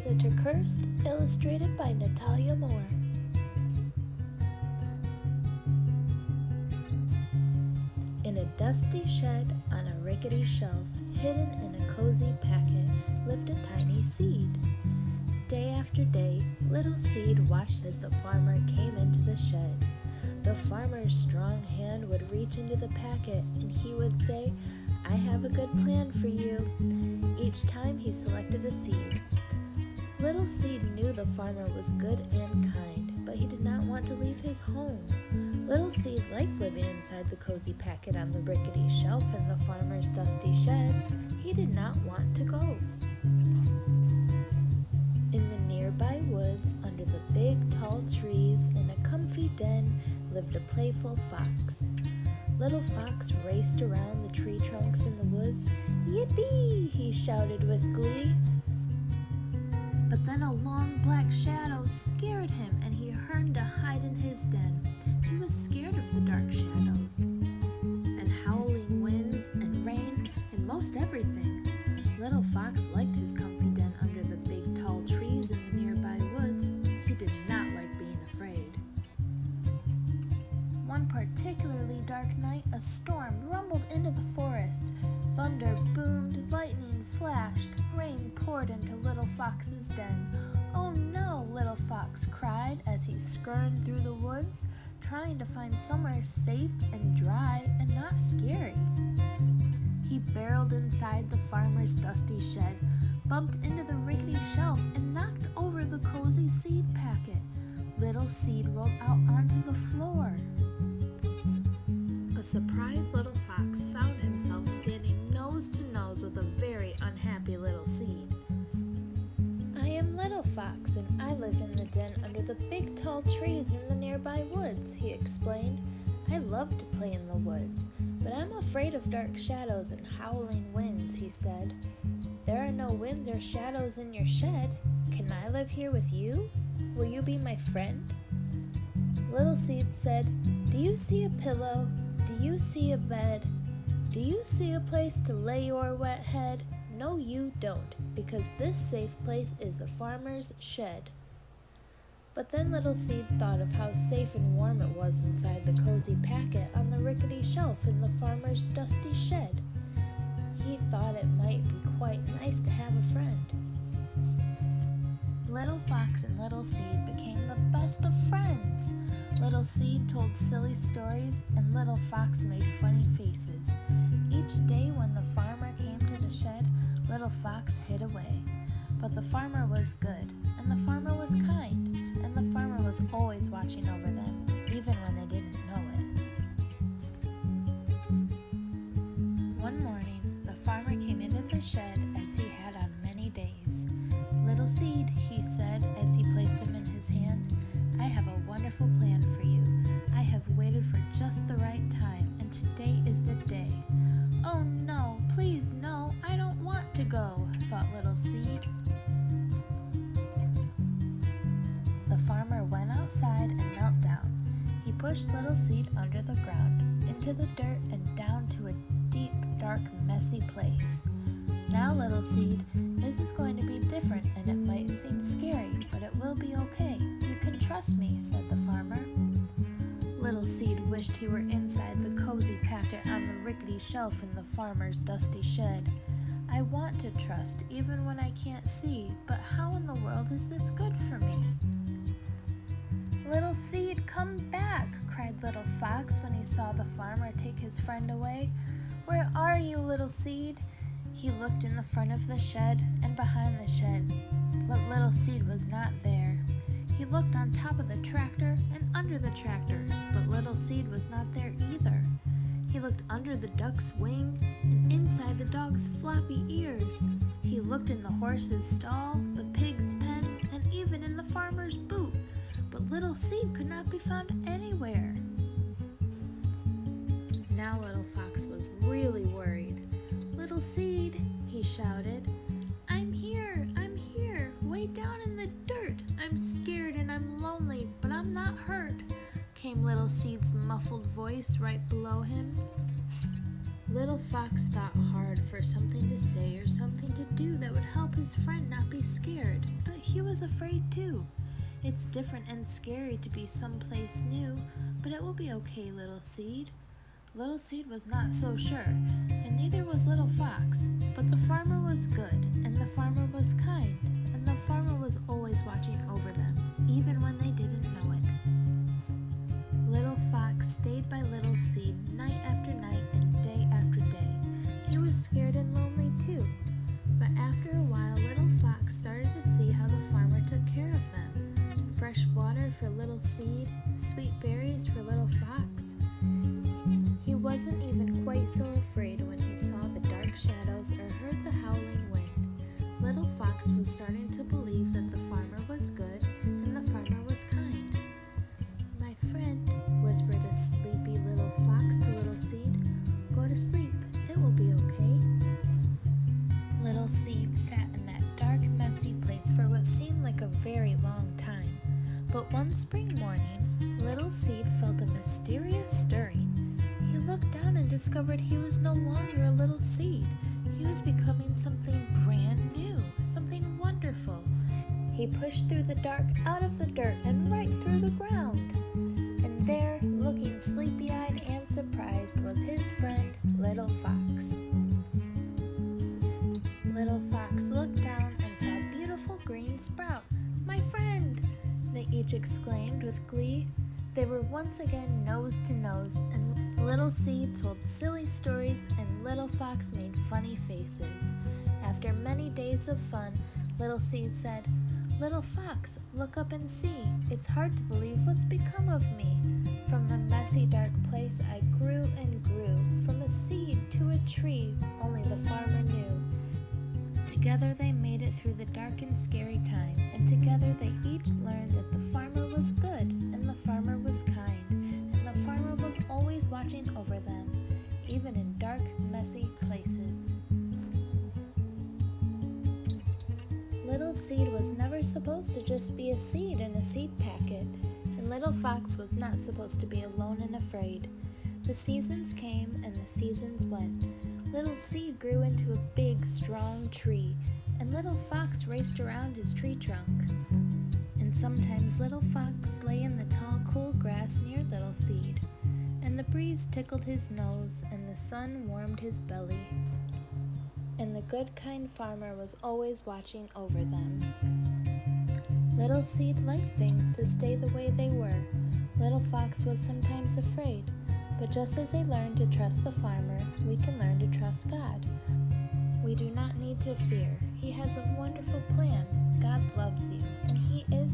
Lysa TerKeurst, illustrated by Natalia Moore. In a dusty shed on a rickety shelf, hidden in a cozy packet, lived a tiny seed. Day after day, little seed watched as the farmer came into the shed. The farmer's strong hand would reach into the packet and he would say, "I have a good plan for you." Each time he selected a seed. Little seed knew the farmer was good and kind, but he did not want to leave his home. Little seed liked living inside the cozy packet on the rickety shelf in the farmer's dusty shed. He did not want to go. In the nearby woods, under the big tall trees, in a comfy den, lived a playful fox. Little Fox raced around the tree trunks in the woods. "Yippee!" he shouted with glee. But then a long black shadow scared him and he yearned to hide in his den. He was scared of the dark shadows and howling winds and rain and most everything. Little Fox liked his comfy den under the big tall trees in the nearby woods. He did not like being afraid. One particularly dark night, a storm rumbled into the forest. Thunder boomed, lightning flashed, rain poured into Little Fox's den. "Oh no," Little Fox cried as he skirted through the woods, trying to find somewhere safe and dry and not scary. He barreled inside the farmer's dusty shed, bumped into the rickety shelf, and knocked over the cozy seed packet. Little seed rolled out onto the floor. A surprised Little Fox found himself standing nose to nose with a very unhappy little seed. "I am Little Fox, and I live in the den under the big tall trees in the nearby woods," he explained. "I love to play in the woods, but I'm afraid of dark shadows and howling winds," he said. "There are no winds or shadows in your shed. Can I live here with you? Will you be my friend?" Little Seed said, "Do you see a pillow? Do you see a bed? Do you see a place to lay your wet head? No, you don't, because this safe place is the farmer's shed." But then Little Seed thought of how safe and warm it was inside the cozy packet on the rickety shelf in the farmer's dusty shed. He thought it might be quite nice to have a friend. Little Fox and Little Seed became the best of friends. Little Seed told silly stories and Little Fox made funny faces. Each day when the farmer came to the shed, Little Fox hid away. But the farmer was good, and the farmer was kind, and the farmer was always watching over them, even when they didn't know it. One morning, the farmer came into the shed as he had on many days. "Little Seed," he said as he placed him in his hand, "I have a wonderful plan for you. I have waited for just the right time, and today is the day." "Oh no, please no, I don't want to go," thought Little Seed. The farmer went outside and knelt down. He pushed Little Seed under the ground, into the dirt, and down to a deep, dark, messy place. "Now, Little Seed, this is going to be different and it might seem scary, but it will be okay. You can trust me," said the farmer. Little Seed wished he were inside the cozy packet on the rickety shelf in the farmer's dusty shed. "I want to trust even when I can't see, but how in the world is this good for me?" "Little Seed, come back!" cried Little Fox when he saw the farmer take his friend away. "Where are you, Little Seed?" He looked in the front of the shed and behind the shed, but Little Seed was not there. He looked on top of the tractor and under the tractor, but Little Seed was not there either. He looked under the duck's wing and inside the dog's floppy ears. He looked in the horse's stall, the pig's pen, and even in the farmer's boot, but Little Seed could not be found anywhere. Now Little Fox was really worried. "Little Seed," he shouted, I'm here, way down in the dirt. I'm scared and I'm lonely, but I'm not hurt," came Little Seed's muffled voice right below him. Little Fox thought hard for something to say or something to do that would help his friend not be scared, but he was afraid too. It's different and scary to be someplace new, but it will be okay, Little Seed. Little Seed was not so sure, and neither was Little Fox, but the farmer was good, and the farmer was kind, and the farmer was always watching over them, even when they didn't know it. Little Fox stayed by Little Seed night after night and day after day. He was scared and lonely too, but after a while Little Fox started to see how the farmer took care of them. Fresh water for Little Seed, sweet berries for Little Fox. He wasn't even quite so afraid when he saw the dark shadows or heard the howling wind. Little Fox was starting to believe that the farmer was good and the farmer was kind. "My friend," whispered a sleepy Little Fox to Little Seed, "go to sleep. It will be okay." Little Seed sat in that dark, messy place for what seemed like a very long time. But one spring morning, Little Seed felt a mysterious stirring. He looked down and discovered he was no longer a little seed. He was becoming something brand new, something wonderful. He pushed through the dark, out of the dirt, and right through the ground. And there, looking sleepy-eyed and surprised, was his friend, Little Fox. Little Fox looked down and saw a beautiful green sprout. "My friend!" they each exclaimed with glee. They were once again nose to nose, and Little Seed told silly stories and Little Fox made funny faces. After many days of fun, Little Seed said, "Little Fox, look up and see. It's hard to believe what's become of me. From the messy dark place I grew and grew, from a seed to a tree only the farmer knew." Together they made it through the dark and scary time, and together they each learned that the farmer was good, and the farmer was kind, and the farmer was always watching over them, even in dark, messy places. Little Seed was never supposed to just be a seed in a seed packet, and Little Fox was not supposed to be alone and afraid. The seasons came and the seasons went. Little Seed grew into a big, strong tree, and Little Fox raced around his tree trunk. And sometimes Little Fox lay in the tall, cool grass near Little Seed, and the breeze tickled his nose, and the sun warmed his belly. And the good, kind farmer was always watching over them. Little Seed liked things to stay the way they were. Little Fox was sometimes afraid, but just as they learned to trust the farmer, we can learn to trust God. We do not need to fear. He has a wonderful plan. God loves you, and He is